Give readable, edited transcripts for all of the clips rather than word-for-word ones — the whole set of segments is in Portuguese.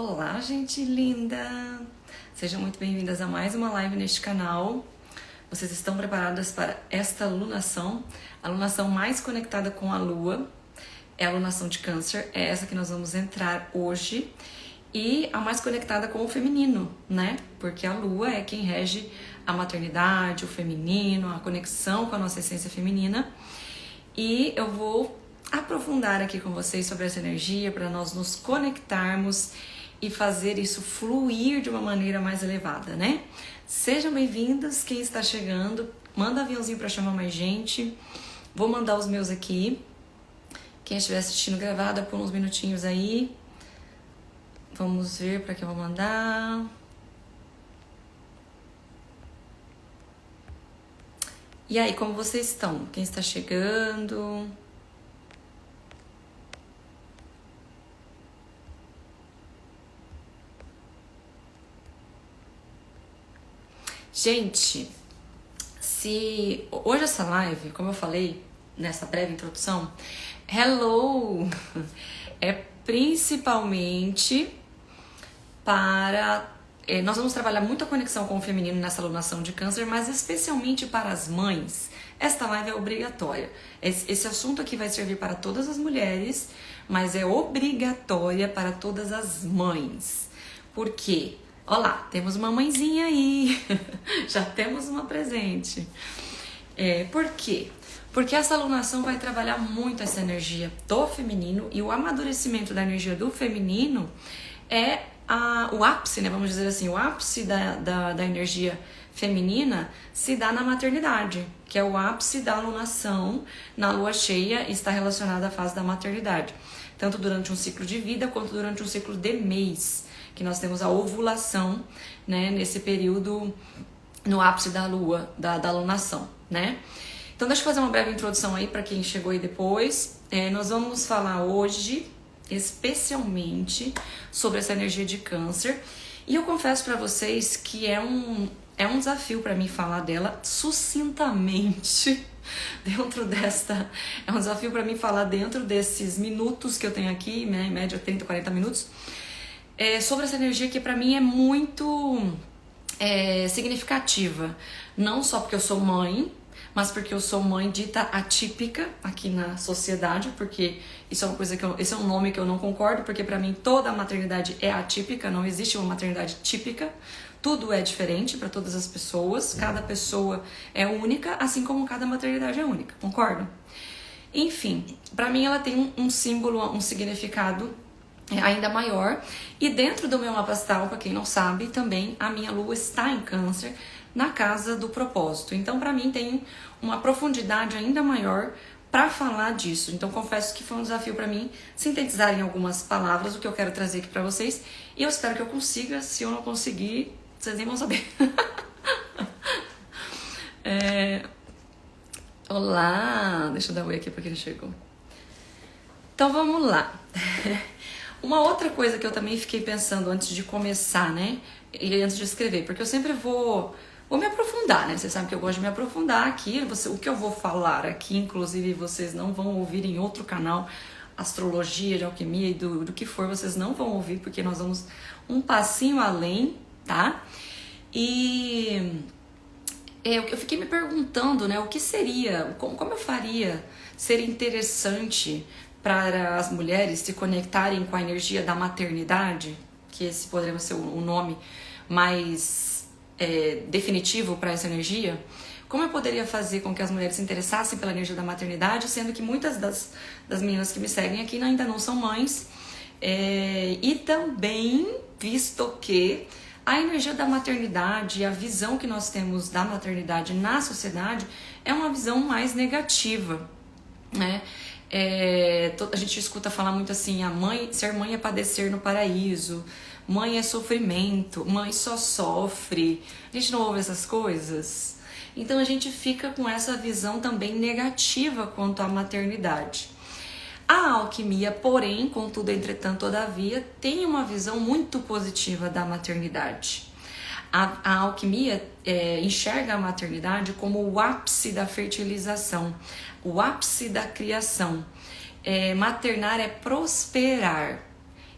Olá, gente linda! Sejam muito bem-vindas a mais uma live neste canal. Vocês estão preparadas para esta alunação? A alunação mais conectada com a Lua é a alunação de Câncer, é essa que nós vamos entrar hoje. E a mais conectada com o feminino, né? Porque a Lua é quem rege a maternidade, o feminino, a conexão com a nossa essência feminina. E eu vou aprofundar aqui com vocês sobre essa energia para nós nos conectarmos e fazer isso fluir de uma maneira mais elevada, né? Sejam bem-vindos, quem está chegando, manda aviãozinho para chamar mais gente. Vou mandar os meus aqui. Quem estiver assistindo gravada, por uns minutinhos aí. Vamos ver para que eu vou mandar. E aí, como vocês estão? Quem está chegando? Gente, se hoje essa live, como eu falei nessa breve introdução, hello, é principalmente para... nós vamos trabalhar muito a conexão com o feminino nessa alunação de Câncer, mas especialmente para as mães. Esta live é obrigatória. Esse assunto aqui vai servir para todas as mulheres, mas é obrigatória para todas as mães. Por quê? Olá, temos uma mãezinha aí, já temos uma presente. Por quê? Porque essa alunação vai trabalhar muito essa energia do feminino e o amadurecimento da energia do feminino é o ápice, né? Vamos dizer assim, o ápice da energia feminina se dá na maternidade, que é o ápice da alunação na lua cheia, está relacionada à fase da maternidade, tanto durante um ciclo de vida quanto durante um ciclo de mês, que nós temos a ovulação, né, nesse período, no ápice da lua, da alunação, né? Então deixa eu fazer uma breve introdução aí para quem chegou aí depois. Nós vamos falar hoje, especialmente, sobre essa energia de Câncer. E eu confesso para vocês que é um desafio para mim falar dela sucintamente dentro desta... É um desafio para mim falar dentro desses minutos que eu tenho aqui, né, em média 30, 40 minutos, sobre essa energia que para mim é muito significativa. Não só porque eu sou mãe, mas porque eu sou mãe dita atípica aqui na sociedade, porque isso é uma coisa esse é um nome que eu não concordo, porque para mim toda a maternidade é atípica, não existe uma maternidade típica, tudo é diferente para todas as pessoas, cada pessoa é única, assim como cada maternidade é única, concordo? Enfim, para mim ela tem um símbolo, um significado ainda maior, e dentro do meu mapa astral, para quem não sabe, também a minha lua está em Câncer, na casa do propósito. Então, para mim, tem uma profundidade ainda maior para falar disso. Então, confesso que foi um desafio para mim sintetizar em algumas palavras o que eu quero trazer aqui para vocês. E eu espero que eu consiga. Se eu não conseguir, vocês nem vão saber. Olá! Deixa eu dar um oi aqui para quem chegou. Então, vamos lá. Uma outra coisa que eu também fiquei pensando antes de começar, né? E antes de escrever, porque eu sempre vou me aprofundar, né? Vocês sabem que eu gosto de me aprofundar aqui. O que eu vou falar aqui, inclusive, vocês não vão ouvir em outro canal, astrologia, de alquimia e do que for, vocês não vão ouvir, porque nós vamos um passinho além, tá? E eu fiquei me perguntando, né? O que seria, como eu faria ser interessante para as mulheres se conectarem com a energia da maternidade, que esse poderia ser o nome mais definitivo para essa energia. Como eu poderia fazer com que as mulheres se interessassem pela energia da maternidade, sendo que muitas das meninas que me seguem aqui ainda não são mães, e também visto que a energia da maternidade, a visão que nós temos da maternidade na sociedade é uma visão mais negativa, né? A gente escuta falar muito assim, ser mãe é padecer no paraíso, mãe é sofrimento, mãe só sofre. A gente não ouve essas coisas? Então a gente fica com essa visão também negativa quanto à maternidade. A alquimia, porém, contudo, entretanto, todavia, tem uma visão muito positiva da maternidade. A alquimia enxerga a maternidade como o ápice da fertilização, o ápice da criação. Maternar é prosperar.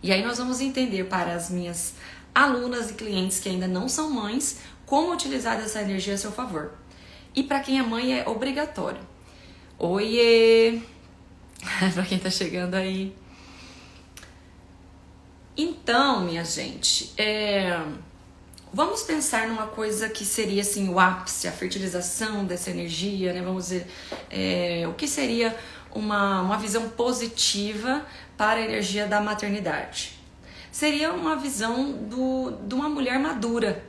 E aí nós vamos entender para as minhas alunas e clientes que ainda não são mães, como utilizar essa energia a seu favor. E para quem é mãe é obrigatório. Oiê! Para quem tá chegando aí. Então, minha gente, vamos pensar numa coisa que seria assim o ápice, a fertilização dessa energia, né? Vamos dizer, o que seria uma visão positiva para a energia da maternidade? Seria uma visão de uma mulher madura.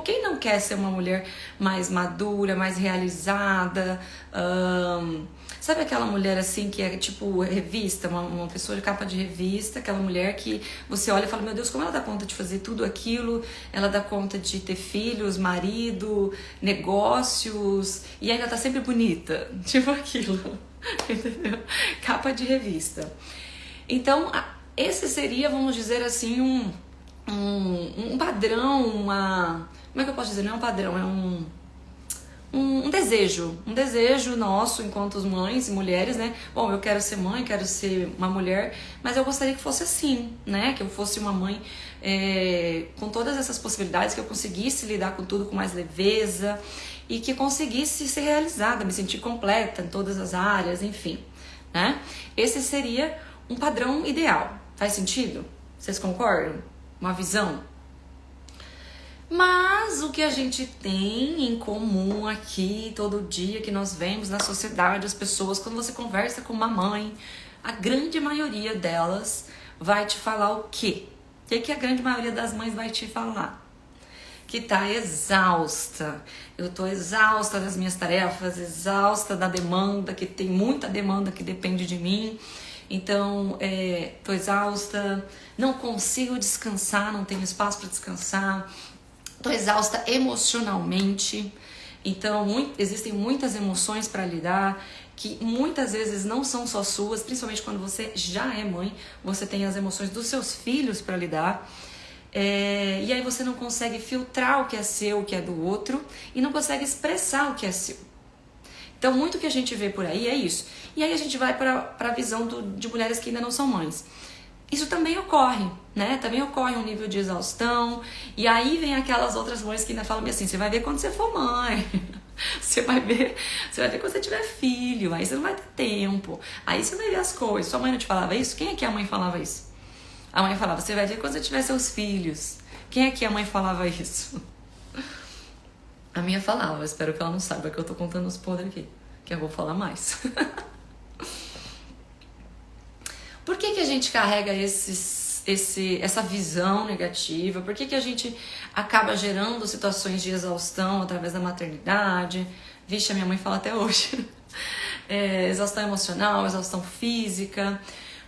Quem não quer ser uma mulher mais madura, mais realizada? Sabe aquela mulher assim que é tipo revista, uma pessoa de capa de revista, aquela mulher que você olha e fala, meu Deus, como ela dá conta de fazer tudo aquilo, ela dá conta de ter filhos, marido, negócios e ainda tá sempre bonita, tipo aquilo, entendeu? Capa de revista. Então, esse seria, vamos dizer assim, um padrão, como é que eu posso dizer? Não é um padrão, é um desejo nosso enquanto mães e mulheres, né? Bom, eu quero ser mãe, quero ser uma mulher, mas eu gostaria que fosse assim, né? Que eu fosse uma mãe com todas essas possibilidades, que eu conseguisse lidar com tudo com mais leveza e que conseguisse ser realizada, me sentir completa em todas as áreas, enfim, né? Esse seria um padrão ideal. Faz sentido? Vocês concordam? Uma visão? Mas o que a gente tem em comum aqui todo dia que nós vemos na sociedade, as pessoas, quando você conversa com uma mãe, a grande maioria delas vai te falar o quê? O que a grande maioria das mães vai te falar? Que tá exausta. Eu tô exausta das minhas tarefas, exausta da demanda, que tem muita demanda que depende de mim. Então, tô exausta, não consigo descansar, não tenho espaço para descansar. Tô exausta emocionalmente, então existem muitas emoções para lidar, que muitas vezes não são só suas, principalmente quando você já é mãe, você tem as emoções dos seus filhos para lidar, e aí você não consegue filtrar o que é seu, o que é do outro, e não consegue expressar o que é seu. Então, muito que a gente vê por aí é isso. E aí a gente vai para a visão de mulheres que ainda não são mães. Isso também ocorre, né? Também ocorre um nível de exaustão. E aí vem aquelas outras mães que ainda falam assim, você vai ver quando você for mãe. Você vai ver quando você tiver filho. Aí você não vai ter tempo. Aí você vai ver as coisas. Sua mãe não te falava isso? Quem é que a mãe falava isso? A mãe falava, você vai ver quando você tiver seus filhos. Quem é que a mãe falava isso? A minha falava, espero que ela não saiba que eu tô contando os podres aqui. Que eu vou falar mais. Por que a gente carrega essa visão negativa? Por que a gente acaba gerando situações de exaustão através da maternidade? Vixe, a minha mãe fala até hoje. Exaustão emocional, exaustão física.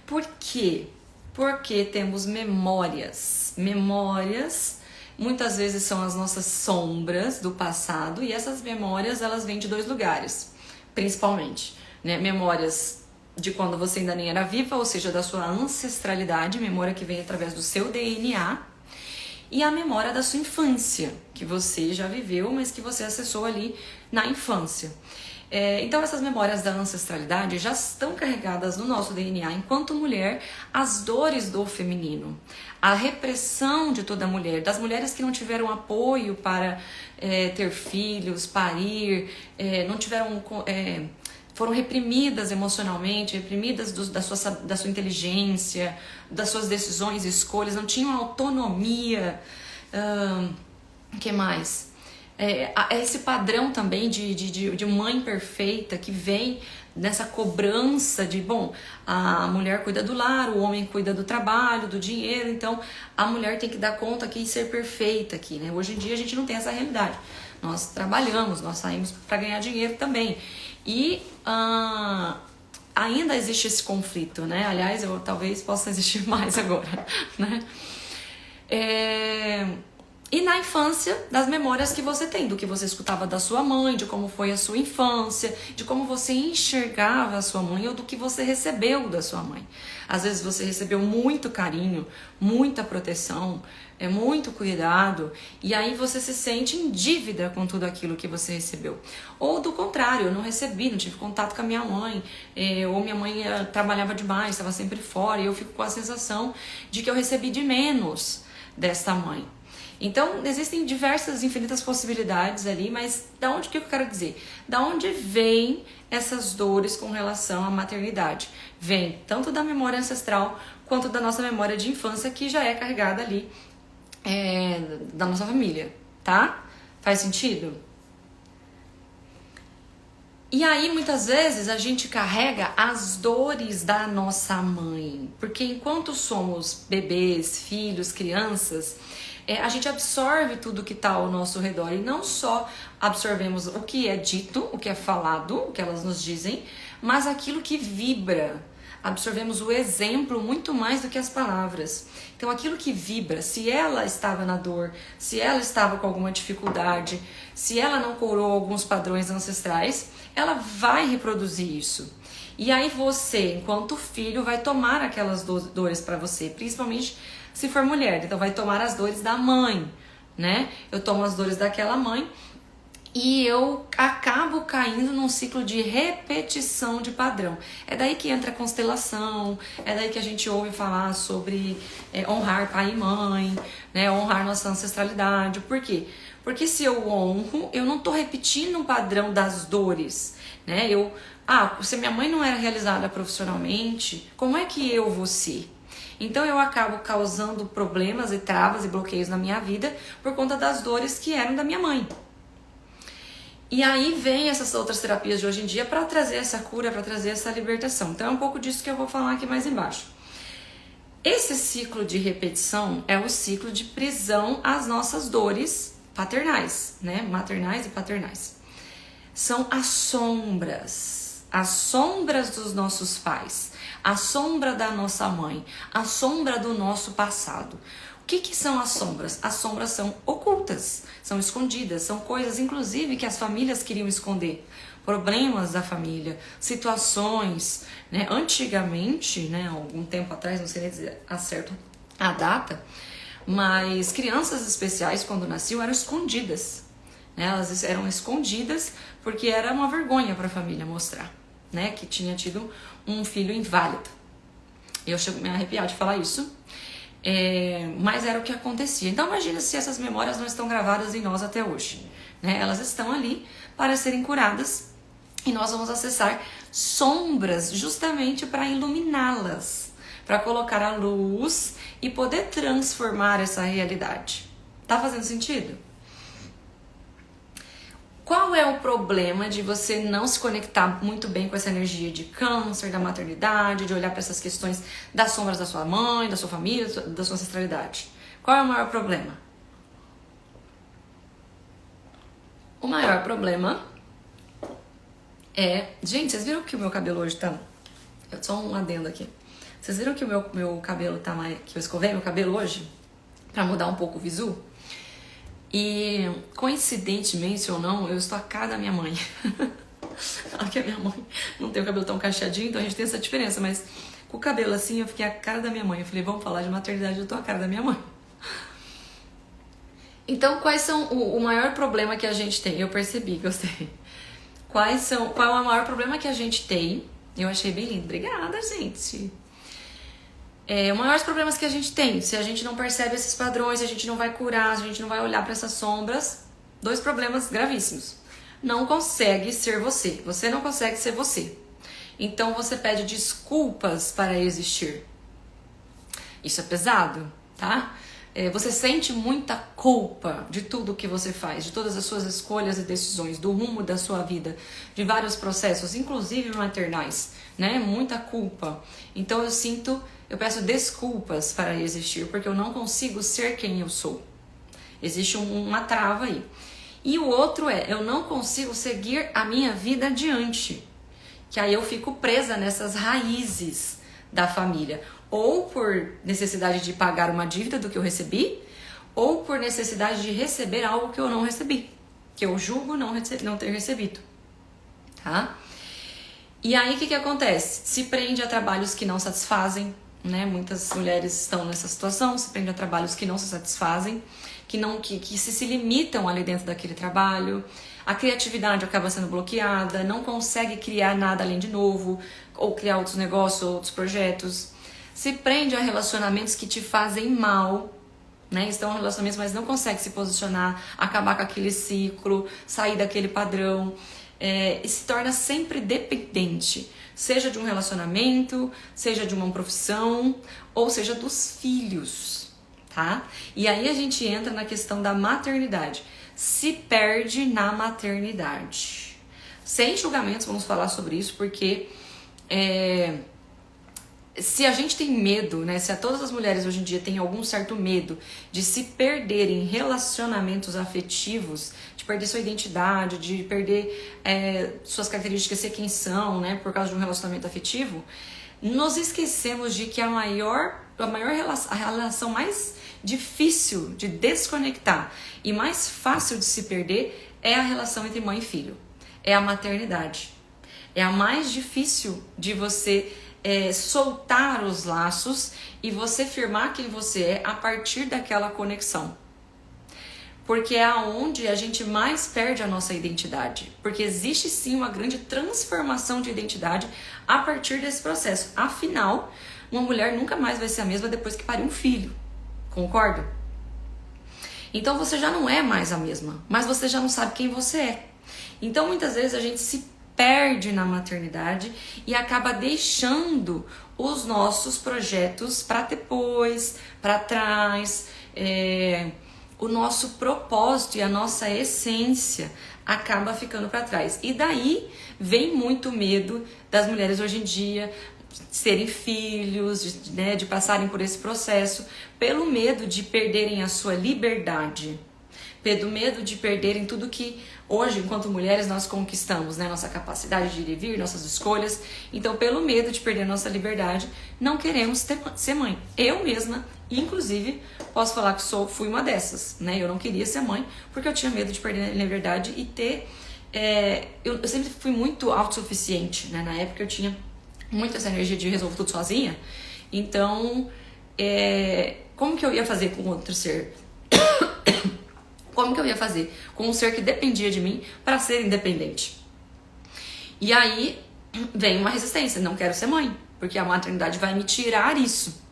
Por quê? Porque temos memórias. Memórias, muitas vezes são as nossas sombras do passado, e essas memórias, elas vêm de dois lugares, principalmente, né? Memórias de quando você ainda nem era viva, ou seja, da sua ancestralidade, memória que vem através do seu DNA, e a memória da sua infância, que você já viveu, mas que você acessou ali na infância. Então essas memórias da ancestralidade já estão carregadas no nosso DNA enquanto mulher, as dores do feminino, a repressão de toda mulher, das mulheres que não tiveram apoio para ter filhos, parir, não tiveram... foram reprimidas emocionalmente, reprimidas da sua inteligência, das suas decisões e escolhas, não tinham autonomia. Que mais? Esse padrão também de mãe perfeita que vem nessa cobrança de, bom, a mulher cuida do lar, o homem cuida do trabalho, do dinheiro, então a mulher tem que dar conta aqui e ser perfeita aqui, né? Hoje em dia a gente não tem essa realidade. Nós trabalhamos, nós saímos para ganhar dinheiro também. E ainda existe esse conflito, né? Aliás, talvez possa existir mais agora, né? E na infância, das memórias que você tem, do que você escutava da sua mãe, de como foi a sua infância, de como você enxergava a sua mãe ou do que você recebeu da sua mãe. Às vezes você recebeu muito carinho, muita proteção, muito cuidado, e aí você se sente em dívida com tudo aquilo que você recebeu. Ou do contrário, eu não recebi, não tive contato com a minha mãe, ou minha mãe trabalhava demais, estava sempre fora, e eu fico com a sensação de que eu recebi de menos dessa mãe. Então, existem diversas, infinitas possibilidades ali, mas da onde que eu quero dizer? Da onde vem essas dores com relação à maternidade? Vem tanto da memória ancestral quanto da nossa memória de infância, que já é carregada ali da nossa família, tá? Faz sentido? E aí, muitas vezes, a gente carrega as dores da nossa mãe, porque enquanto somos bebês, filhos, crianças, a gente absorve tudo que está ao nosso redor, e não só absorvemos o que é dito, o que é falado, o que elas nos dizem, mas aquilo que vibra. Absorvemos o exemplo muito mais do que as palavras. Então, aquilo que vibra, se ela estava na dor, se ela estava com alguma dificuldade, se ela não curou alguns padrões ancestrais, ela vai reproduzir isso. E aí você, enquanto filho, vai tomar aquelas dores para você, principalmente se for mulher. Então vai tomar as dores da mãe, né? Eu tomo as dores daquela mãe e eu acabo caindo num ciclo de repetição de padrão. É daí que entra a constelação, é daí que a gente ouve falar sobre honrar pai e mãe, né? Honrar nossa ancestralidade. Por quê? Porque se eu honro, eu não tô repetindo um padrão das dores, né? Se minha mãe não era realizada profissionalmente, como é que eu vou ser? Então eu acabo causando problemas e travas e bloqueios na minha vida por conta das dores que eram da minha mãe. E aí vem essas outras terapias de hoje em dia para trazer essa cura, para trazer essa libertação. Então é um pouco disso que eu vou falar aqui mais embaixo. Esse ciclo de repetição é o ciclo de prisão às nossas dores paternais, né? Maternais e paternais. São as sombras dos nossos pais, a sombra da nossa mãe, a sombra do nosso passado. O que são as sombras? As sombras são ocultas, são escondidas, são coisas, inclusive, que as famílias queriam esconder. Problemas da família, situações, né? Antigamente, né, algum tempo atrás, não sei nem dizer acerto a data, mas crianças especiais, quando nasciam, eram escondidas. Né? Elas eram escondidas porque era uma vergonha para a família mostrar, né, que tinha tido um filho inválido. Eu chego a me arrepiar de falar isso, mas era o que acontecia. Então imagina se essas memórias não estão gravadas em nós até hoje, né? Elas estão ali para serem curadas e nós vamos acessar sombras justamente para iluminá-las, para colocar a luz e poder transformar essa realidade. Tá fazendo sentido? Qual é o problema de você não se conectar muito bem com essa energia de câncer, da maternidade, de olhar para essas questões das sombras da sua mãe, da sua família, da sua ancestralidade? Qual é o maior problema? O maior problema é... Gente, vocês viram que o meu cabelo hoje tá... Só um adendo aqui. Vocês viram que o meu cabelo tá mais... Que eu escovei meu cabelo hoje? Pra mudar um pouco o visu? E, coincidentemente ou não, eu estou a cara da minha mãe. Porque a minha mãe não tem o cabelo tão cacheadinho, então a gente tem essa diferença. Mas com o cabelo assim, eu fiquei a cara da minha mãe. Eu falei, vamos falar de maternidade, eu tô a cara da minha mãe. Então, quais são o maior problema que a gente tem? Eu percebi, gostei. Qual é o maior problema que a gente tem? Eu achei bem lindo. Obrigada, gente. Os maiores problemas que a gente tem, se a gente não percebe esses padrões, se a gente não vai curar, se a gente não vai olhar para essas sombras, 2 problemas gravíssimos. Não consegue ser você. Você não consegue ser você. Então você pede desculpas para existir. Isso é pesado, tá? Você sente muita culpa de tudo que você faz, de todas as suas escolhas e decisões, do rumo da sua vida, de vários processos, inclusive maternais, né? Muita culpa. Então eu peço desculpas para existir, porque eu não consigo ser quem eu sou. Existe uma trava aí. E o outro eu não consigo seguir a minha vida adiante. Que aí eu fico presa nessas raízes da família. Ou por necessidade de pagar uma dívida do que eu recebi, ou por necessidade de receber algo que eu não recebi, que eu julgo não ter recebido, tá? E aí o que acontece? Se prende a trabalhos que não satisfazem, né? Muitas mulheres estão nessa situação, se prende a trabalhos que não se satisfazem, que se limitam ali dentro daquele trabalho, a criatividade acaba sendo bloqueada, não consegue criar nada além de novo, ou criar outros negócios, outros projetos, se prende a relacionamentos que te fazem mal, né? Estão em relacionamentos, mas não consegue se posicionar, acabar com aquele ciclo, sair daquele padrão, e se torna sempre dependente, seja de um relacionamento, seja de uma profissão, ou seja dos filhos, tá? E aí a gente entra na questão da maternidade. Se perde na maternidade. Sem julgamentos, vamos falar sobre isso, porque se a gente tem medo, né? Se todas as mulheres hoje em dia têm algum certo medo de se perder em relacionamentos afetivos, de perder sua identidade, de perder suas características, ser quem são, né? Por causa de um relacionamento afetivo, nós esquecemos de que a relação mais difícil de desconectar e mais fácil de se perder é a relação entre mãe e filho. É a maternidade. É a mais difícil de você soltar os laços e você firmar quem você é a partir daquela conexão. Porque é aonde a gente mais perde a nossa identidade. Porque existe sim uma grande transformação de identidade a partir desse processo. Afinal, uma mulher nunca mais vai ser a mesma depois que parir um filho. Concorda? Então você já não é mais a mesma, mas você já não sabe quem você é. Então muitas vezes a gente se perde na maternidade e acaba deixando os nossos projetos para depois, para trás, o nosso propósito e a nossa essência acaba ficando para trás. E daí vem muito medo das mulheres hoje em dia serem filhos, de passarem por esse processo, pelo medo de perderem a sua liberdade, pelo medo de perderem tudo que hoje, enquanto mulheres, nós conquistamos, né? Nossa capacidade de ir e vir, nossas escolhas. Então, pelo medo de perder nossa liberdade, não queremos ser mãe. Eu mesma, inclusive, posso falar que fui uma dessas, né? Eu não queria ser mãe porque eu tinha medo de perder a liberdade e ter... eu sempre fui muito autossuficiente, né? Na época eu tinha muito essa energia de resolver tudo sozinha. Então, como que eu ia fazer com outro ser? Como que eu ia fazer com um ser que dependia de mim para ser independente? E aí vem uma resistência, não quero ser mãe, porque a maternidade vai me tirar isso.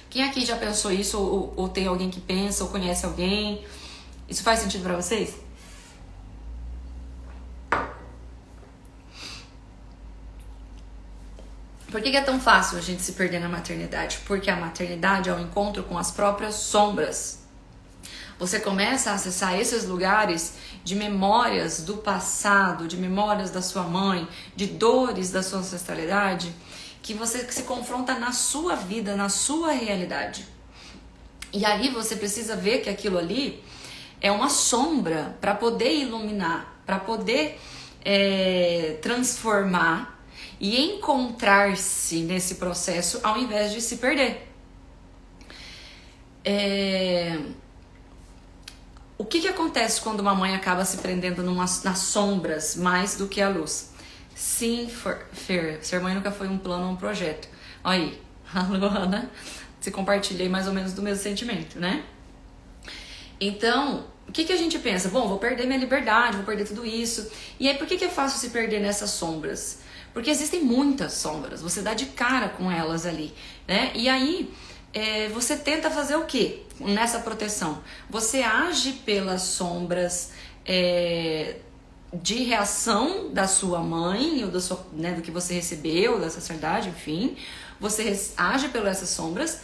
Quem aqui já pensou isso, ou tem alguém que pensa, ou conhece alguém? Isso faz sentido para vocês? Por que é tão fácil a gente se perder na maternidade? Porque a maternidade é o encontro com as próprias sombras. Você começa a acessar esses lugares de memórias do passado, de memórias da sua mãe, de dores da sua ancestralidade, que você se confronta na sua vida, na sua realidade. E aí você precisa ver que aquilo ali é uma sombra para poder iluminar, para poder transformar e encontrar-se nesse processo ao invés de se perder. O que acontece quando uma mãe acaba se prendendo nas sombras mais do que a luz? Sim, Fer, ser mãe nunca foi um plano ou um projeto. Olha aí, a Luana se compartilhei mais ou menos do mesmo sentimento, né? Então, o que a gente pensa? Bom, vou perder minha liberdade, vou perder tudo isso. E aí, por que é fácil se perder nessas sombras? Porque existem muitas sombras, você dá de cara com elas ali, né? E aí, você tenta fazer o quê nessa proteção? Você age pelas sombras de reação da sua mãe, ou do que você recebeu, da sociedade, enfim. Você age pelas essas sombras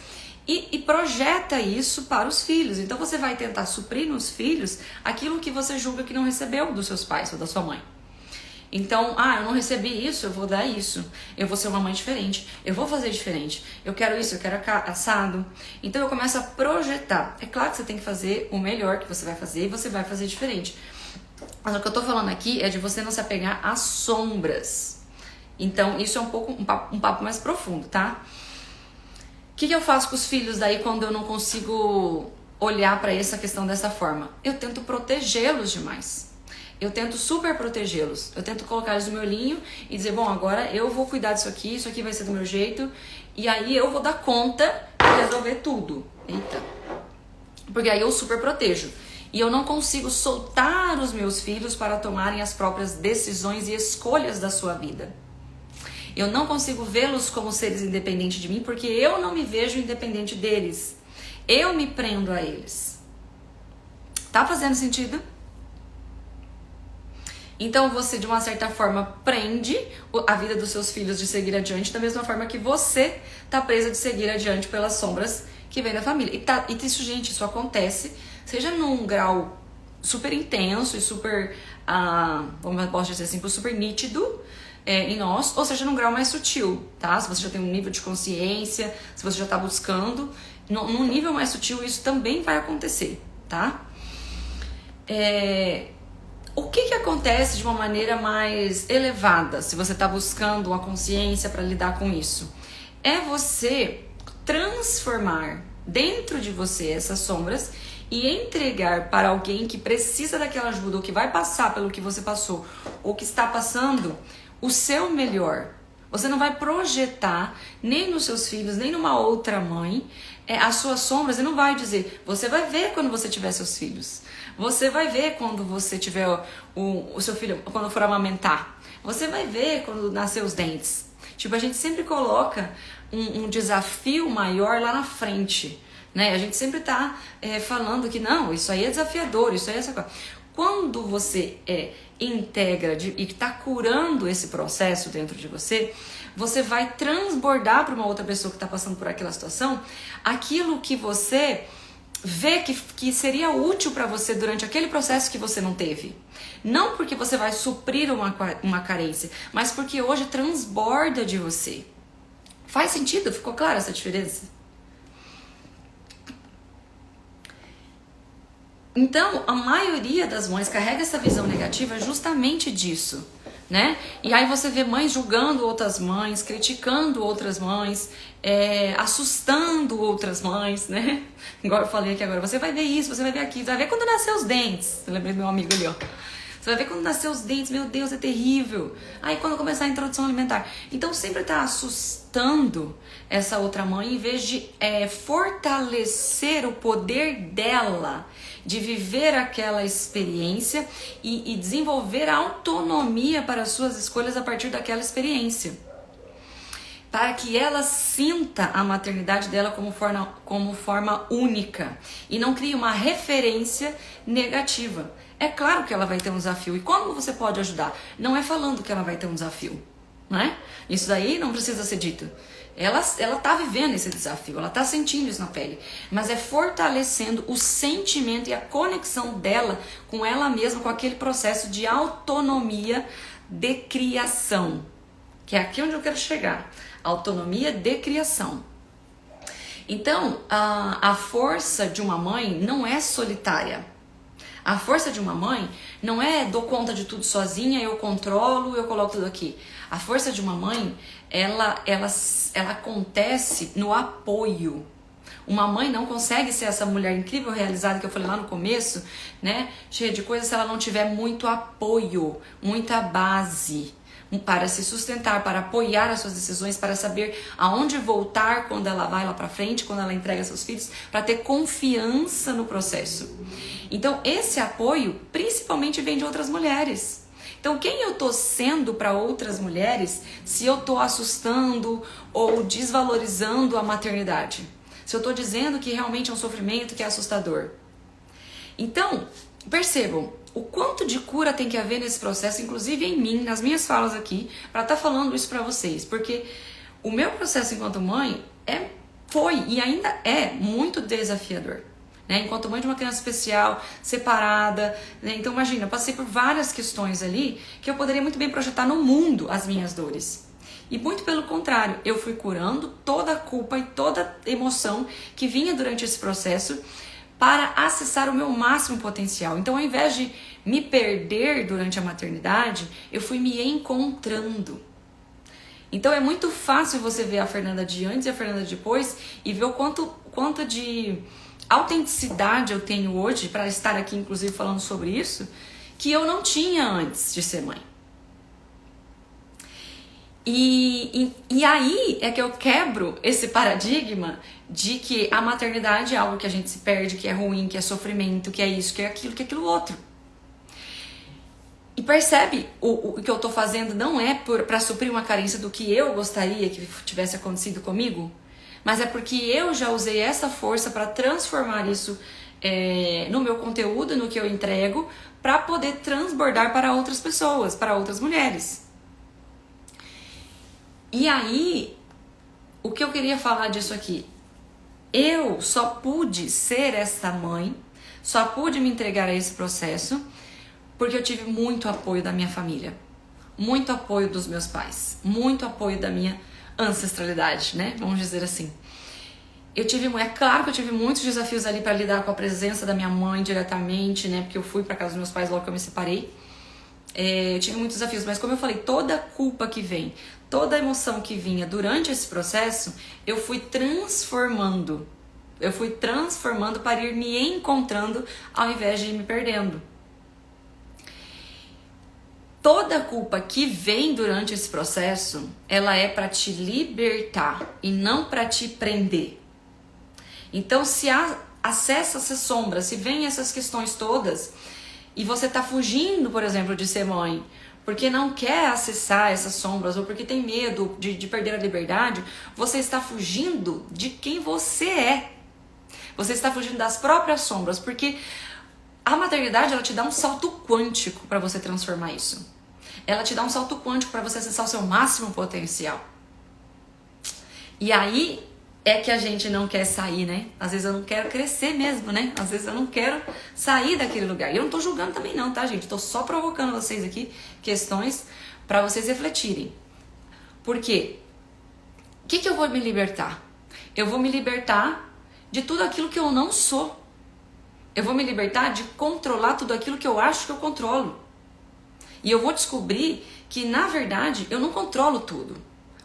e projeta isso para os filhos. Então você vai tentar suprir nos filhos aquilo que você julga que não recebeu dos seus pais ou da sua mãe. Então, eu não recebi isso, eu vou dar isso. Eu vou ser uma mãe diferente, eu vou fazer diferente. Eu quero isso, eu quero assado. Então eu começo a projetar. É claro que você tem que fazer o melhor que você vai fazer e você vai fazer diferente. Mas o que eu tô falando aqui é de você não se apegar às sombras. Então isso é um papo mais profundo, tá? O que eu faço com os filhos daí quando eu não consigo olhar para essa questão dessa forma? Eu tento protegê-los demais. Eu tento super protegê-los. Eu tento colocar eles no meu olhinho e dizer, bom, agora eu vou cuidar disso aqui vai ser do meu jeito, e aí eu vou dar conta de resolver tudo. Eita. Porque aí eu super protejo. E eu não consigo soltar os meus filhos para tomarem as próprias decisões e escolhas da sua vida. Eu não consigo vê-los como seres independentes de mim, porque eu não me vejo independente deles. Eu me prendo a eles. Tá fazendo sentido? Então você, de uma certa forma, prende a vida dos seus filhos de seguir adiante, da mesma forma que você tá presa de seguir adiante pelas sombras que vem da família. E isso, gente, isso acontece, seja num grau super intenso e super, como eu posso dizer assim, super nítido em nós, ou seja num grau mais sutil, tá? Se você já tem um nível de consciência, se você já tá buscando, num nível mais sutil isso também vai acontecer, tá? O que acontece de uma maneira mais elevada, se você está buscando uma consciência para lidar com isso? É você transformar dentro de você essas sombras e entregar para alguém que precisa daquela ajuda, ou que vai passar pelo que você passou, ou que está passando, o seu melhor. Você não vai projetar nem nos seus filhos, nem numa outra mãe, as suas sombras, e não vai dizer, você vai ver quando você tiver seus filhos. Você vai ver quando você tiver o seu filho, quando for amamentar. Você vai ver quando nascer os dentes. Tipo, a gente sempre coloca um desafio maior lá na frente, né? A gente sempre tá falando que não, isso aí é desafiador, isso aí é essa coisa. Quando você integra e está curando esse processo dentro de você, você vai transbordar para uma outra pessoa que está passando por aquela situação aquilo que você vê que seria útil para você durante aquele processo que você não teve. Não porque você vai suprir uma carência, mas porque hoje transborda de você. Faz sentido? Ficou clara essa diferença? Então, a maioria das mães carrega essa visão negativa justamente disso, né? E aí você vê mães julgando outras mães, criticando outras mães, assustando outras mães, né? Igual eu falei aqui agora, você vai ver isso, você vai ver aquilo, você vai ver quando nascer os dentes. Eu lembrei do meu amigo ali, ó. Você vai ver quando nascer os dentes, meu Deus, é terrível. Aí quando começar a introdução alimentar. Então sempre tá assustando essa outra mãe, em vez de fortalecer o poder dela de viver aquela experiência e desenvolver autonomia para as suas escolhas a partir daquela experiência. Para que ela sinta a maternidade dela como forma única e não crie uma referência negativa. É claro que ela vai ter um desafio. E como você pode ajudar? Não é falando que ela vai ter um desafio, não é? Isso daí não precisa ser dito. Ela tá vivendo esse desafio, ela tá sentindo isso na pele, mas é fortalecendo o sentimento e a conexão dela com ela mesma, com aquele processo de autonomia de criação, que é aqui onde eu quero chegar, autonomia de criação. Então, a força de uma mãe não é solitária. A força de uma mãe não é dou conta de tudo sozinha, eu controlo, eu coloco tudo aqui. A força de uma mãe, ela acontece no apoio. Uma mãe não consegue ser essa mulher incrível, realizada, que eu falei lá no começo, né? Cheia de coisas, se ela não tiver muito apoio, muita base para se sustentar, para apoiar as suas decisões, para saber aonde voltar quando ela vai lá pra frente, quando ela entrega seus filhos, para ter confiança no processo. Então esse apoio principalmente vem de outras mulheres. Então quem eu tô sendo para outras mulheres se eu tô assustando ou desvalorizando a maternidade? Se eu tô dizendo que realmente é um sofrimento, que é assustador? Então, percebam o quanto de cura tem que haver nesse processo, inclusive em mim, nas minhas falas aqui, para estar falando isso para vocês. Porque o meu processo enquanto mãe foi e ainda é muito desafiador. Né? Enquanto mãe de uma criança especial, separada, né? Então imagina, eu passei por várias questões ali que eu poderia muito bem projetar no mundo as minhas dores. E muito pelo contrário, eu fui curando toda a culpa e toda a emoção que vinha durante esse processo para acessar o meu máximo potencial. Então, ao invés de me perder durante a maternidade, eu fui me encontrando. Então, é muito fácil você ver a Fernanda de antes e a Fernanda de depois e ver o quanto de autenticidade eu tenho hoje para estar aqui, inclusive, falando sobre isso, que eu não tinha antes de ser mãe. E aí é que eu quebro esse paradigma de que a maternidade é algo que a gente se perde, que é ruim, que é sofrimento, que é isso, que é aquilo outro. E percebe, o que eu tô fazendo não é para suprir uma carência do que eu gostaria que tivesse acontecido comigo, mas é porque eu já usei essa força para transformar isso no meu conteúdo, no que eu entrego, para poder transbordar para outras pessoas, para outras mulheres. E aí, o que eu queria falar disso aqui? Eu só pude ser essa mãe, só pude me entregar a esse processo, porque eu tive muito apoio da minha família, muito apoio dos meus pais, muito apoio da minha ancestralidade, né? Vamos dizer assim. É claro que eu tive muitos desafios ali para lidar com a presença da minha mãe diretamente, né? Porque eu fui para casa dos meus pais logo que eu me separei. Eu tive muitos desafios, mas como eu falei, toda a culpa que vem, toda a emoção que vinha durante esse processo, eu fui transformando. Eu fui transformando para ir me encontrando ao invés de ir me perdendo. Toda a culpa que vem durante esse processo, ela é para te libertar e não para te prender. Então, se acessa essa sombra, se vem essas questões todas, e você tá fugindo, por exemplo, de ser mãe, porque não quer acessar essas sombras, ou porque tem medo de perder a liberdade, você está fugindo de quem você é. Você está fugindo das próprias sombras, porque a maternidade, ela te dá um salto quântico para você transformar isso. Ela te dá um salto quântico para você acessar o seu máximo potencial. E aí é que a gente não quer sair, né? Às vezes eu não quero crescer mesmo, né? Às vezes eu não quero sair daquele lugar. E eu não tô julgando também não, tá, gente? Tô só provocando vocês aqui questões para vocês refletirem. Por quê? O que eu vou me libertar? Eu vou me libertar de tudo aquilo que eu não sou. Eu vou me libertar de controlar tudo aquilo que eu acho que eu controlo. E eu vou descobrir que, na verdade, eu não controlo tudo.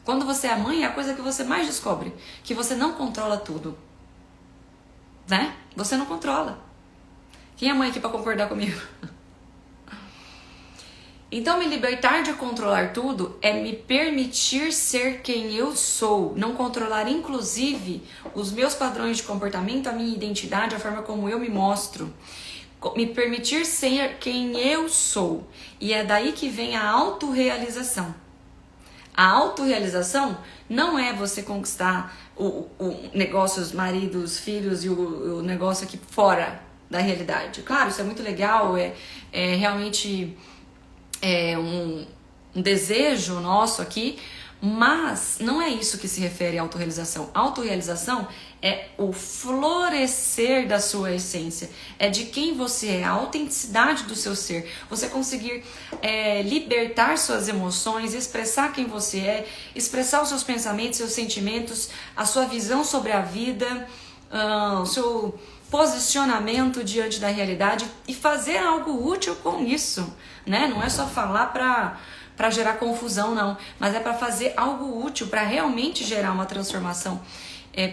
Quando você é mãe, é a coisa que você mais descobre. Que você não controla tudo. Né? Você não controla. Quem é mãe aqui pra concordar comigo? Então, me libertar de controlar tudo é me permitir ser quem eu sou. Não controlar, inclusive, os meus padrões de comportamento, a minha identidade, a forma como eu me mostro. Me permitir ser quem eu sou. E é daí que vem a autorrealização. A autorrealização não é você conquistar o negócio, os maridos, filhos e o negócio aqui fora da realidade. Claro, isso é muito legal, é realmente um desejo nosso aqui, mas não é isso que se refere à autorrealização. A autorrealização é o florescer da sua essência, é de quem você é, a autenticidade do seu ser, você conseguir libertar suas emoções, expressar quem você é, expressar os seus pensamentos, seus sentimentos, a sua visão sobre a vida, o seu posicionamento diante da realidade e fazer algo útil com isso, né? Não é só falar para gerar confusão, não, mas é para fazer algo útil, para realmente gerar uma transformação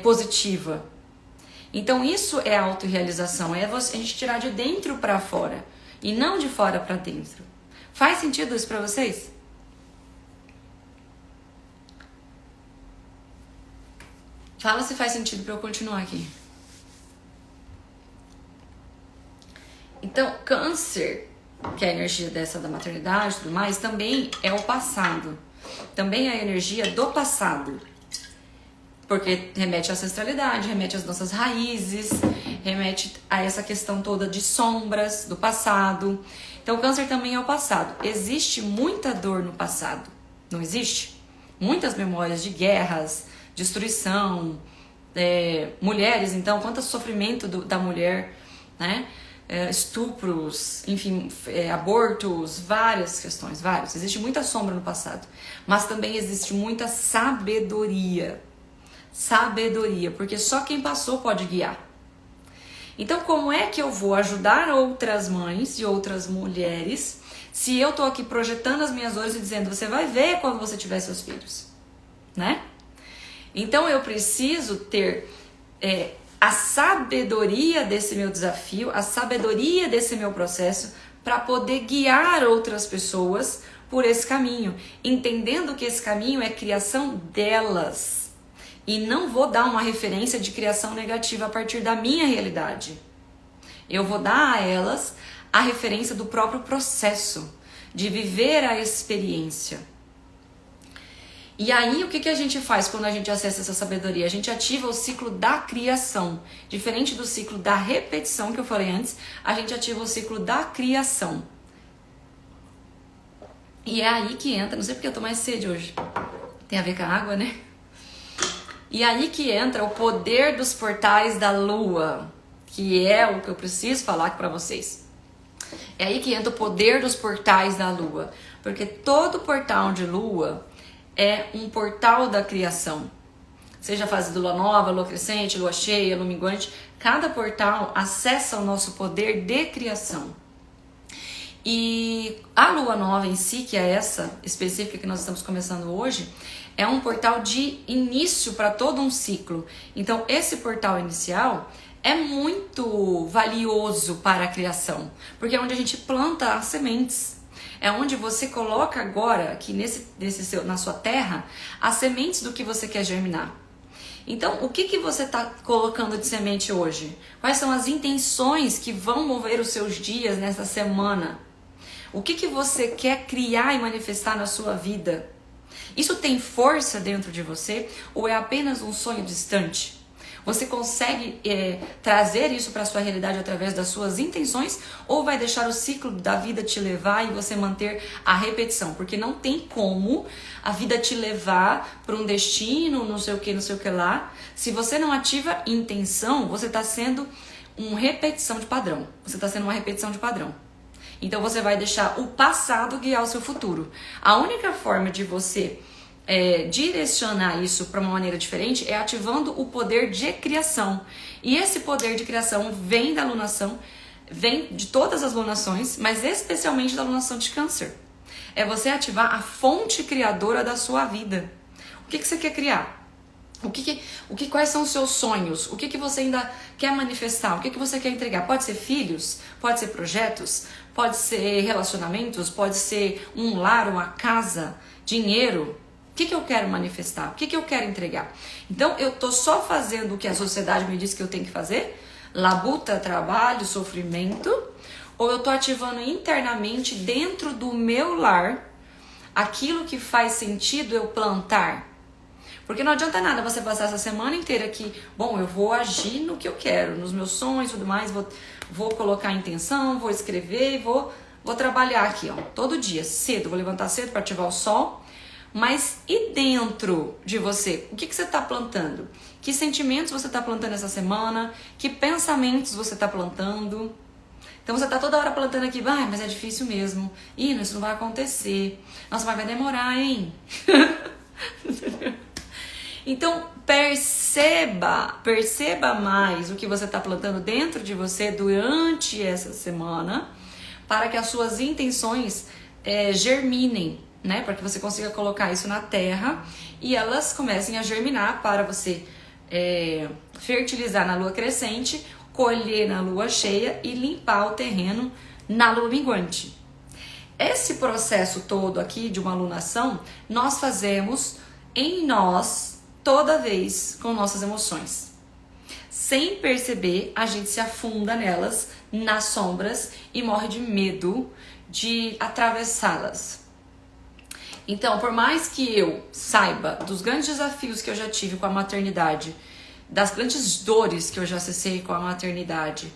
positiva. Então isso é autorrealização, é a gente tirar de dentro para fora e não de fora para dentro. Faz sentido isso para vocês? Fala se faz sentido para eu continuar aqui. Então, câncer, que é a energia dessa da maternidade e tudo mais, também é o passado. Também é a energia do passado. Porque remete à ancestralidade, remete às nossas raízes, remete a essa questão toda de sombras do passado. Então, o câncer também é o passado. Existe muita dor no passado, não existe? Muitas memórias de guerras, destruição, mulheres, então, quanto sofrimento da mulher, né? Estupros, enfim, abortos, várias questões, vários. Existe muita sombra no passado, mas também existe muita sabedoria. Sabedoria, porque só quem passou pode guiar. Então, como é que eu vou ajudar outras mães e outras mulheres se eu tô aqui projetando as minhas dores e dizendo, você vai ver quando você tiver seus filhos, né? Então, eu preciso ter a sabedoria desse meu desafio, a sabedoria desse meu processo para poder guiar outras pessoas por esse caminho, entendendo que esse caminho é criação delas. E não vou dar uma referência de criação negativa a partir da minha realidade. Eu vou dar a elas a referência do próprio processo, de viver a experiência. E aí, o que a gente faz quando a gente acessa essa sabedoria? A gente ativa o ciclo da criação. Diferente do ciclo da repetição que eu falei antes, a gente ativa o ciclo da criação. E é aí que entra, não sei porque eu tô mais sede hoje, tem a ver com a água, né? E aí que entra o poder dos portais da lua, que é o que eu preciso falar aqui pra vocês. É aí que entra o poder dos portais da lua, porque todo portal de lua é um portal da criação. Seja a fase de lua nova, lua crescente, lua cheia, lua minguante, cada portal acessa o nosso poder de criação. E a lua nova em si, que é essa específica que nós estamos começando hoje, é um portal de início para todo um ciclo. Então, esse portal inicial é muito valioso para a criação, porque é onde a gente planta as sementes. É onde você coloca agora, aqui na sua terra, as sementes do que você quer germinar. Então, o que você está colocando de semente hoje? Quais são as intenções que vão mover os seus dias nessa semana? O que você quer criar e manifestar na sua vida? Isso tem força dentro de você ou é apenas um sonho distante? Você consegue trazer isso para a sua realidade através das suas intenções ou vai deixar o ciclo da vida te levar e você manter a repetição? Porque não tem como a vida te levar para um destino, não sei o que lá. Se você não ativa intenção, você está sendo uma repetição de padrão. Você está sendo uma repetição de padrão. Então você vai deixar o passado guiar o seu futuro. A única forma de você direcionar isso para uma maneira diferente é ativando o poder de criação. E esse poder de criação vem da lunação, vem de todas as lunações, mas especialmente da lunação de Câncer. É você ativar a fonte criadora da sua vida. O que você quer criar? Quais são os seus sonhos? O que você ainda quer manifestar? O que você quer entregar? Pode ser filhos, pode ser projetos, pode ser relacionamentos, pode ser um lar, uma casa, dinheiro. O que eu quero manifestar? O que eu quero entregar? Então, eu tô só fazendo o que a sociedade me diz que eu tenho que fazer? Labuta, trabalho, sofrimento? Ou eu tô ativando internamente dentro do meu lar aquilo que faz sentido eu plantar? Porque não adianta nada você passar essa semana inteira aqui, bom, eu vou agir no que eu quero, nos meus sonhos e tudo mais, vou colocar intenção, vou escrever, vou trabalhar aqui, ó, todo dia, cedo, vou levantar cedo para ativar o sol. Mas e dentro de você? O que você está plantando? Que sentimentos você está plantando essa semana? Que pensamentos você está plantando? Então você está toda hora plantando aqui, mas é difícil mesmo. Isso não vai acontecer. Nossa, mas vai demorar, hein? Então perceba mais o que você está plantando dentro de você durante essa semana, para que as suas intenções germinem, né? Para que você consiga colocar isso na terra e elas comecem a germinar para você fertilizar na lua crescente, colher na lua cheia e limpar o terreno na lua minguante. Esse processo todo aqui de uma alunação, nós fazemos em nós toda vez com nossas emoções. Sem perceber, a gente se afunda nelas, nas sombras e morre de medo de atravessá-las. Então, por mais que eu saiba dos grandes desafios que eu já tive com a maternidade, das grandes dores que eu já acessei com a maternidade,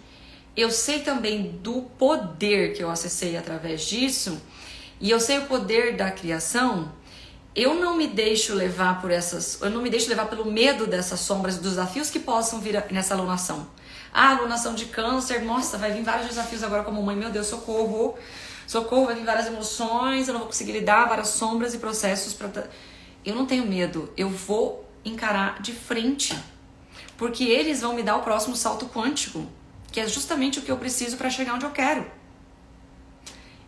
eu sei também do poder que eu acessei através disso, e eu sei o poder da criação. Eu não me deixo levar pelo medo dessas sombras, dos desafios que possam vir nessa alunação. A alunação de Câncer, nossa, vai vir vários desafios agora como mãe, meu Deus, socorro, vai vir várias emoções, eu não vou conseguir lidar, várias sombras e processos. Eu não tenho medo, eu vou encarar de frente, porque eles vão me dar o próximo salto quântico, que é justamente o que eu preciso para chegar onde eu quero.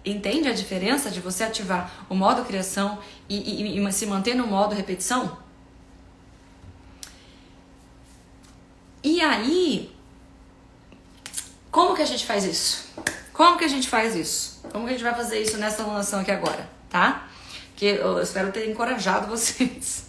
Entende a diferença de você ativar o modo criação e se manter no modo repetição? E aí, como que a gente faz isso? Como que a gente faz isso? Como que a gente vai fazer isso nessa alunação aqui agora, tá? Que eu espero ter encorajado vocês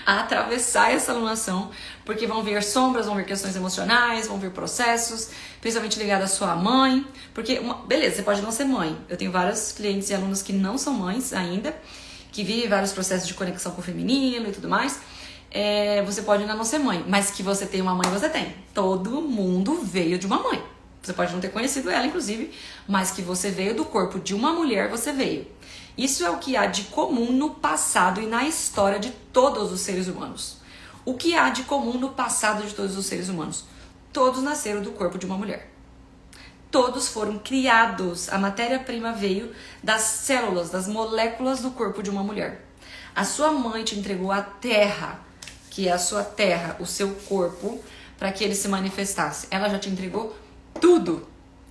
a atravessar essa alunação, porque vão vir sombras, vão vir questões emocionais, vão vir processos, principalmente ligados à sua mãe, porque, beleza, você pode não ser mãe. Eu tenho vários clientes e alunos que não são mães ainda, que vivem vários processos de conexão com o feminino e tudo mais. Você pode ainda não ser mãe, mas que você tem uma mãe, você tem. Todo mundo veio de uma mãe. Você pode não ter conhecido ela, inclusive, mas que você veio do corpo de uma mulher, você veio. Isso é o que há de comum no passado e na história de todos os seres humanos. O que há de comum no passado de todos os seres humanos? Todos nasceram do corpo de uma mulher. Todos foram criados. A matéria-prima veio das células, das moléculas do corpo de uma mulher. A sua mãe te entregou a terra, que é a sua terra, o seu corpo, para que ele se manifestasse. Ela já te entregou tudo,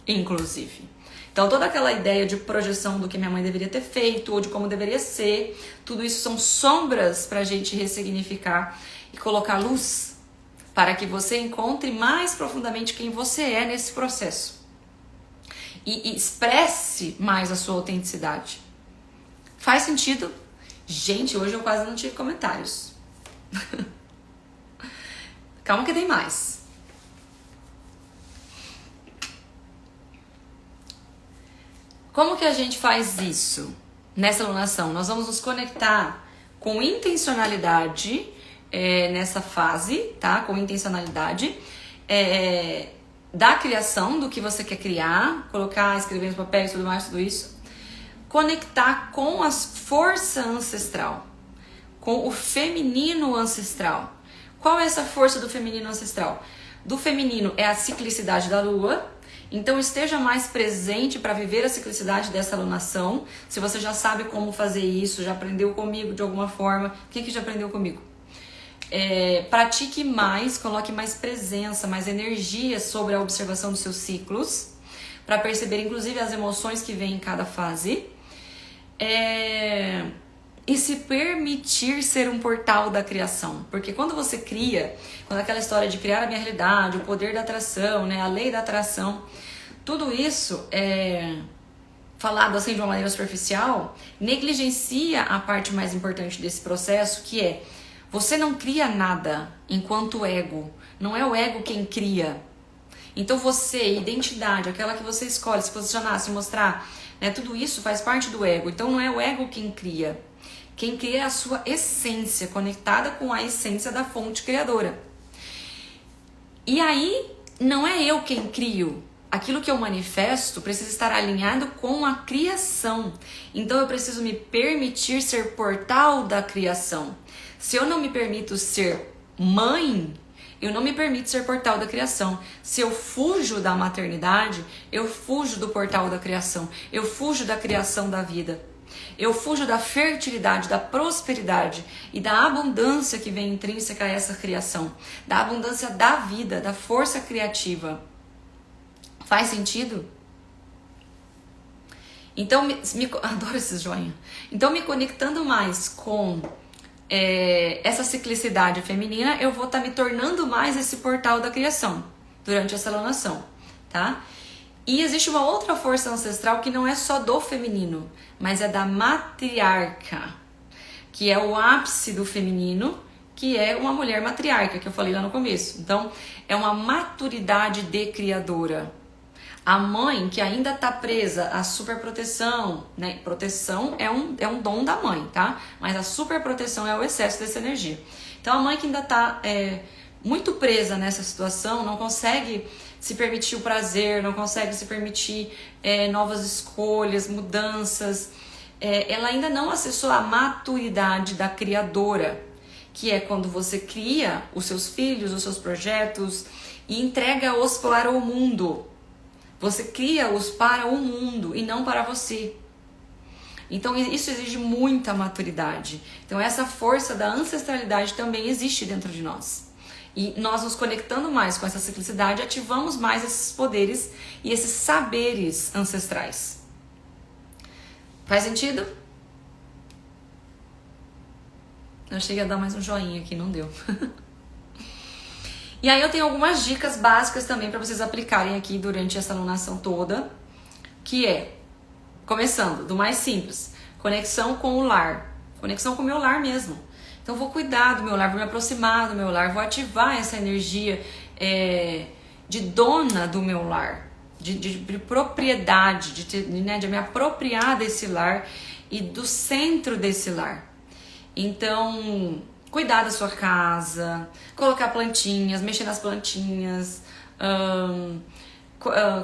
inclusive. Então, toda aquela ideia de projeção do que minha mãe deveria ter feito ou de como deveria ser, tudo isso são sombras para a gente ressignificar e colocar luz para que você encontre mais profundamente quem você é nesse processo e expresse mais a sua autenticidade. Faz sentido? Gente, hoje eu quase não tive comentários. Calma que tem mais. Como que a gente faz isso nessa alunação? Nós vamos nos conectar com intencionalidade nessa fase, tá? Com intencionalidade da criação do que você quer criar, colocar, escrever no papel e tudo mais, tudo isso. Conectar com a força ancestral, com o feminino ancestral. Qual é essa força do feminino ancestral? Do feminino é a ciclicidade da lua. Então esteja mais presente para viver a ciclicidade dessa alunação. Se você já sabe como fazer isso, já aprendeu comigo de alguma forma, o que já aprendeu comigo? Pratique mais, coloque mais presença, mais energia sobre a observação dos seus ciclos, para perceber inclusive as emoções que vêm em cada fase. E se permitir ser um portal da criação. Porque quando você cria, quando aquela história de criar a minha realidade, o poder da atração, né, a lei da atração, tudo isso falado assim de uma maneira superficial, negligencia a parte mais importante desse processo, que é: você não cria nada enquanto ego. Não é o ego quem cria. Então você, identidade, aquela que você escolhe, se posicionar, se mostrar, né, tudo isso faz parte do ego. Então não é o ego quem cria. Quem cria é a sua essência, conectada com a essência da fonte criadora. E aí, não é eu quem crio. Aquilo que eu manifesto precisa estar alinhado com a criação. Então eu preciso me permitir ser portal da criação. Se eu não me permito ser mãe, eu não me permito ser portal da criação. Se eu fujo da maternidade, eu fujo do portal da criação. Eu fujo da criação da vida. Eu fujo da fertilidade, da prosperidade e da abundância que vem intrínseca a essa criação. Da abundância da vida, da força criativa. Faz sentido? Então, adoro esses joinha. Então, me conectando mais com essa ciclicidade feminina, eu vou estar me tornando mais esse portal da criação durante essa alunação, tá? E existe uma outra força ancestral que não é só do feminino, mas é da matriarca, que é o ápice do feminino, que é uma mulher matriarca, que eu falei lá no começo. Então, é uma maturidade de criadora. A mãe que ainda está presa à superproteção, né? Proteção é um dom da mãe, tá? Mas a superproteção é o excesso dessa energia. Então, a mãe que ainda está muito presa nessa situação, não consegue se permitir o prazer, não consegue se permitir novas escolhas, mudanças. Ela ainda não acessou a maturidade da criadora, que é quando você cria os seus filhos, os seus projetos e entrega-os para o mundo. Você cria-os para o mundo e não para você. Então isso exige muita maturidade. Então essa força da ancestralidade também existe dentro de nós. E nós nos conectando mais com essa ciclicidade, ativamos mais esses poderes e esses saberes ancestrais. Faz sentido? Eu cheguei a dar mais um joinha aqui, não deu. E aí eu tenho algumas dicas básicas também para vocês aplicarem aqui durante essa alunação toda, que é, começando do mais simples, conexão com o lar, conexão com o meu lar mesmo. Então vou cuidar do meu lar, vou me aproximar do meu lar, vou ativar essa energia de dona do meu lar, de propriedade, de me apropriar desse lar e do centro desse lar. Então, cuidar da sua casa, colocar plantinhas, mexer nas plantinhas,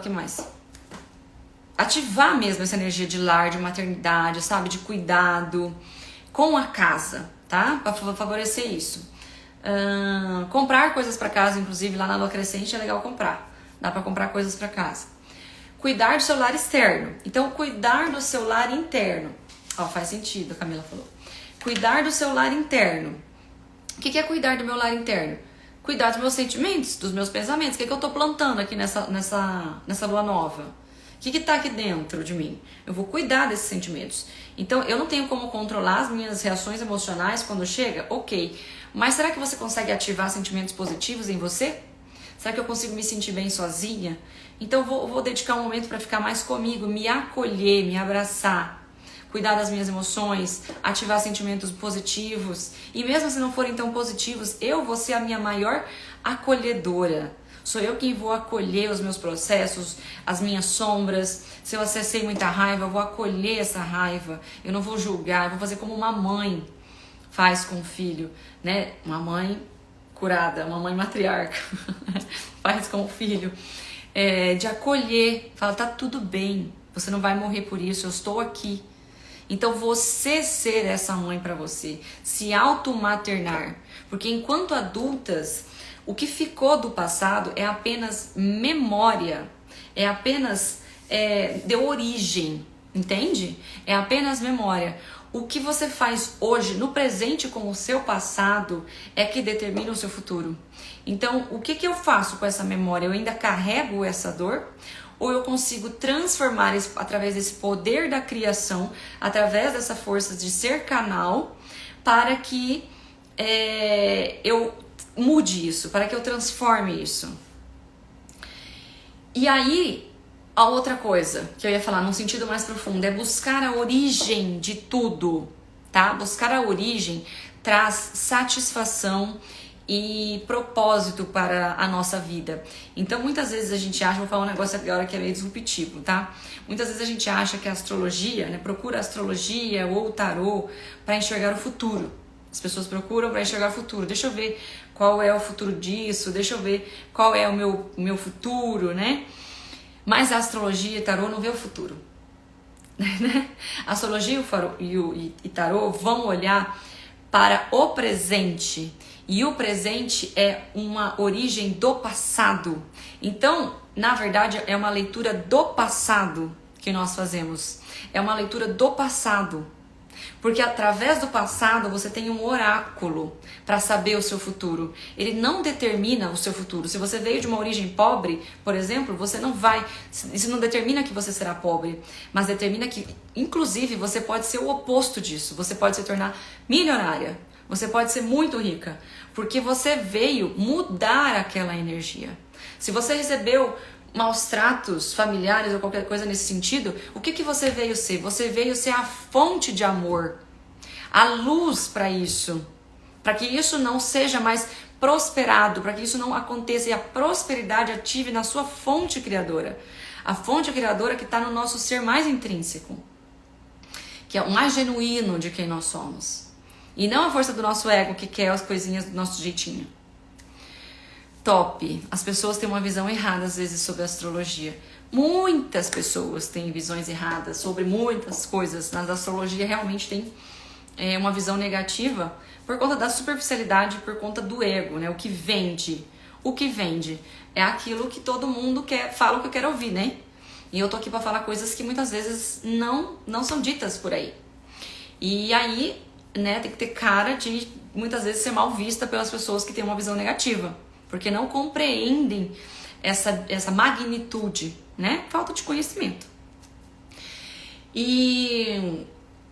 que mais? Ativar mesmo essa energia de lar, de maternidade, sabe? De cuidado com a casa, tá? Para favorecer isso. Comprar coisas para casa, inclusive lá na Lua Crescente é legal comprar. Dá para comprar coisas para casa. Cuidar do seu lar externo. Então, cuidar do seu lar interno. Ó, faz sentido, a Camila falou. Cuidar do seu lar interno. O que é cuidar do meu lar interno? Cuidar dos meus sentimentos, dos meus pensamentos. O que eu tô plantando aqui nessa lua nova? O que tá aqui dentro de mim? Eu vou cuidar desses sentimentos. Então, eu não tenho como controlar as minhas reações emocionais quando chega? Ok. Mas será que você consegue ativar sentimentos positivos em você? Será que eu consigo me sentir bem sozinha? Então, eu vou dedicar um momento para ficar mais comigo, me acolher, me abraçar. Cuidar das minhas emoções, ativar sentimentos positivos. E mesmo se não forem tão positivos, eu vou ser a minha maior acolhedora. Sou eu quem vou acolher os meus processos, as minhas sombras. Se eu acessei muita raiva, eu vou acolher essa raiva. Eu não vou julgar, eu vou fazer como uma mãe faz com o filho, né? Uma mãe curada, uma mãe matriarca faz com o filho. De acolher, fala, tá tudo bem, você não vai morrer por isso, eu estou aqui. Então você ser essa mãe para você, se automaternar, porque enquanto adultas, o que ficou do passado é apenas memória, é apenas deu origem, entende? É apenas memória. O que você faz hoje, no presente com o seu passado, é que determina o seu futuro. Então, o que eu faço com essa memória? Eu ainda carrego essa dor? Ou eu consigo transformar isso através desse poder da criação, através dessa força de ser canal, para que eu mude isso, para que eu transforme isso. E aí, a outra coisa que eu ia falar num sentido mais profundo é buscar a origem de tudo, tá? Buscar a origem traz satisfação e propósito para a nossa vida. Então muitas vezes a gente acha, vou falar um negócio agora que é meio disruptivo, tá? Muitas vezes a gente acha que a astrologia, né, procura a astrologia ou o tarô para enxergar o futuro. As pessoas procuram para enxergar o futuro. Deixa eu ver qual é o futuro disso, deixa eu ver qual é o meu futuro, né? Mas a astrologia e tarô não vê o futuro. Né? A astrologia e tarô vão olhar para o presente. E o presente é uma origem do passado. Então, na verdade, é uma leitura do passado que nós fazemos. É uma leitura do passado. Porque através do passado você tem um oráculo para saber o seu futuro. Ele não determina o seu futuro. Se você veio de uma origem pobre, por exemplo, você não vai... Isso não determina que você será pobre. Mas determina que, inclusive, você pode ser o oposto disso. Você pode se tornar milionária. Você pode ser muito rica, porque você veio mudar aquela energia. Se você recebeu maus tratos familiares ou qualquer coisa nesse sentido, o que você veio ser? Você veio ser a fonte de amor, a luz para isso, para que isso não seja mais prosperado, para que isso não aconteça e a prosperidade ative na sua fonte criadora. A fonte criadora que está no nosso ser mais intrínseco, que é o mais genuíno de quem nós somos. E não a força do nosso ego que quer as coisinhas do nosso jeitinho. Top. As pessoas têm uma visão errada às vezes sobre a astrologia. Muitas pessoas têm visões erradas sobre muitas coisas. Mas a astrologia realmente tem uma visão negativa por conta da superficialidade, por conta do ego, né? O que vende. O que vende é aquilo que todo mundo quer, fala o que eu quero ouvir, né? E eu tô aqui pra falar coisas que muitas vezes não são ditas por aí. E aí, né, tem que ter cara de muitas vezes ser mal vista pelas pessoas que têm uma visão negativa, porque não compreendem essa magnitude, né? Falta de conhecimento. E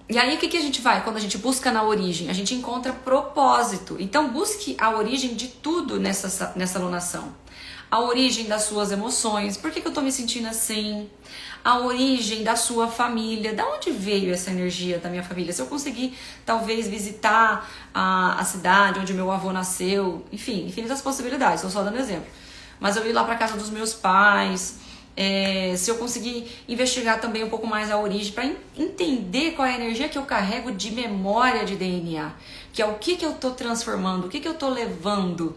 E aí, o que a gente vai? Quando a gente busca na origem, a gente encontra propósito. Então, busque a origem de tudo nessa alunação. A origem das suas emoções. Por que eu tô me sentindo assim? A origem da sua família. Da onde veio essa energia da minha família? Se eu conseguir, talvez, visitar a cidade onde meu avô nasceu. Enfim, infinitas possibilidades. Estou só dando exemplo. Mas eu ir lá para casa dos meus pais. Se eu conseguir investigar também um pouco mais a origem, para entender qual é a energia que eu carrego de memória de DNA, que é o que eu tô transformando, o que eu tô levando.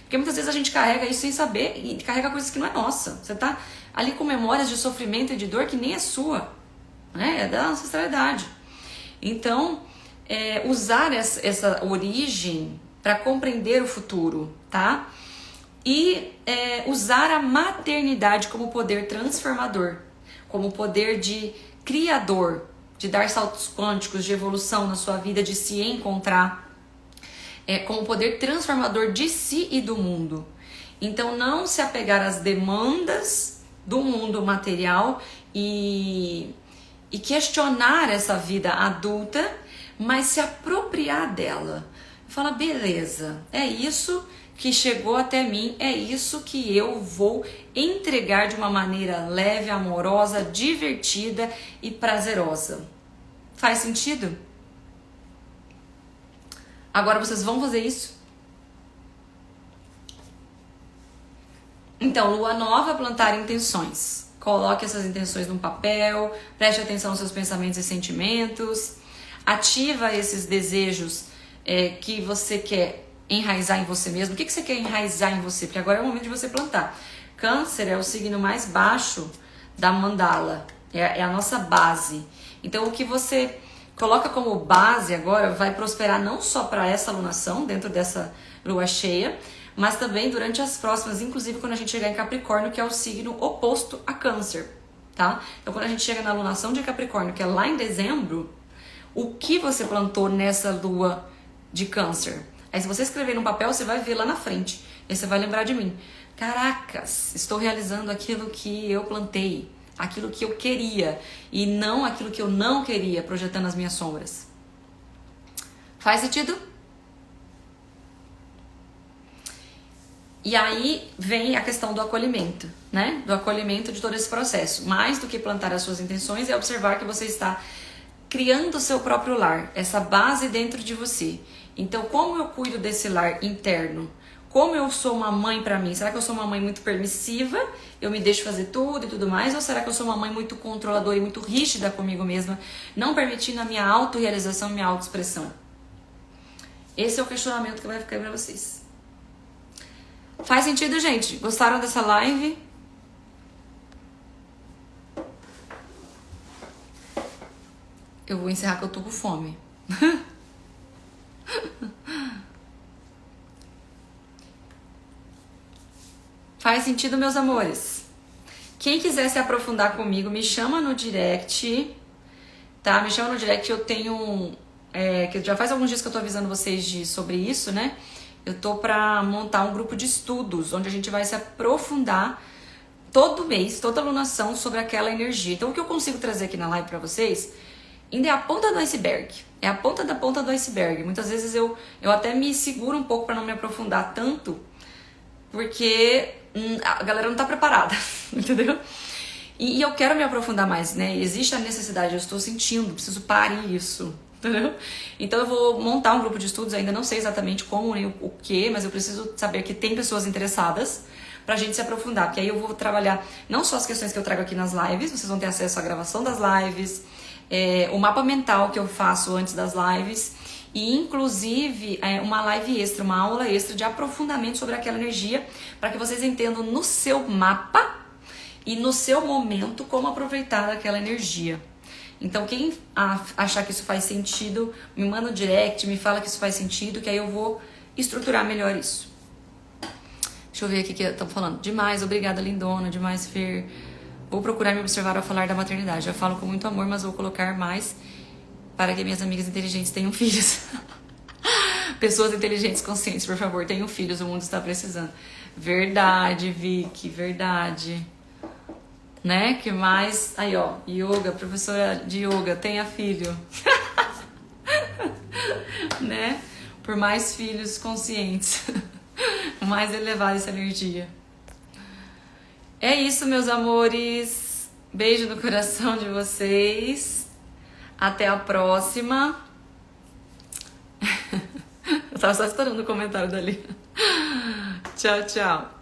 Porque muitas vezes a gente carrega isso sem saber e carrega coisas que não é nossa. Você tá ali com memórias de sofrimento e de dor que nem é sua, né? É da ancestralidade. Então, usar essa origem para compreender o futuro, tá? E usar a maternidade como poder transformador, como poder de criador, de dar saltos quânticos, de evolução na sua vida, de se encontrar, como poder transformador de si e do mundo. Então, não se apegar às demandas do mundo material e questionar essa vida adulta, mas se apropriar dela. Fala, beleza, é isso que chegou até mim, é isso que eu vou entregar de uma maneira leve, amorosa, divertida e prazerosa. Faz sentido? Agora vocês vão fazer isso? Então, lua nova, plantar intenções. Coloque essas intenções num papel, preste atenção nos seus pensamentos e sentimentos, ativa esses desejos que você quer enraizar em você mesmo. O que você quer enraizar em você? Porque agora é o momento de você plantar. Câncer é o signo mais baixo da mandala, é a nossa base. Então, o que você coloca como base agora vai prosperar não só para essa alunação, dentro dessa lua cheia, mas também durante as próximas, inclusive quando a gente chegar em Capricórnio, que é o signo oposto a Câncer, tá? Então, quando a gente chega na alunação de Capricórnio, que é lá em dezembro, o que você plantou nessa lua de Câncer? Aí, se você escrever num papel, você vai ver lá na frente. E aí você vai lembrar de mim. Caracas, estou realizando aquilo que eu plantei, aquilo que eu queria, e não aquilo que eu não queria, projetando as minhas sombras. Faz sentido? E aí vem a questão do acolhimento, né? Do acolhimento de todo esse processo. Mais do que plantar as suas intenções, é observar que você está criando o seu próprio lar, essa base dentro de você. Então, como eu cuido desse lar interno? Como eu sou uma mãe pra mim? Será que eu sou uma mãe muito permissiva? Eu me deixo fazer tudo e tudo mais? Ou será que eu sou uma mãe muito controladora e muito rígida comigo mesma, não permitindo a minha autorrealização, minha autoexpressão? Esse é o questionamento que vai ficar pra vocês. Faz sentido, gente? Gostaram dessa live? Eu vou encerrar que eu tô com fome. Faz sentido, meus amores? Quem quiser se aprofundar comigo, me chama no direct, tá? Me chama no direct, eu tenho... que já faz alguns dias que eu tô avisando vocês sobre isso, né? Eu tô pra montar um grupo de estudos, onde a gente vai se aprofundar todo mês, toda alunação sobre aquela energia. Então, o que eu consigo trazer aqui na live pra vocês ainda é a ponta do iceberg. É a ponta da ponta do iceberg. Muitas vezes eu até me seguro um pouco pra não me aprofundar tanto, porque a galera não tá preparada, entendeu? E eu quero me aprofundar mais, né? Existe a necessidade, eu estou sentindo, preciso parir isso, entendeu? Então eu vou montar um grupo de estudos, ainda não sei exatamente como nem o que, mas eu preciso saber que tem pessoas interessadas pra gente se aprofundar, porque aí eu vou trabalhar não só as questões que eu trago aqui nas lives, vocês vão ter acesso à gravação das lives, o mapa mental que eu faço antes das lives, e inclusive uma live extra, uma aula extra de aprofundamento sobre aquela energia, para que vocês entendam no seu mapa e no seu momento como aproveitar aquela energia. Então, quem achar que isso faz sentido, me manda um direct, me fala que isso faz sentido, que aí eu vou estruturar melhor isso. Deixa eu ver aqui o que estão falando. Demais, obrigada, lindona, demais, Fer. Vou procurar me observar ao falar da maternidade. Eu falo com muito amor, mas vou colocar mais para que minhas amigas inteligentes tenham filhos. Pessoas inteligentes, conscientes, por favor, tenham filhos, o mundo está precisando. Verdade, Vicky, verdade. né? Que mais... Aí, ó, yoga, professora de yoga, tenha filho. Né? Por mais filhos conscientes. Mais elevada essa energia. É isso, meus amores. Beijo no coração de vocês. Até a próxima. Eu tava só esperando o comentário dali. Tchau, tchau.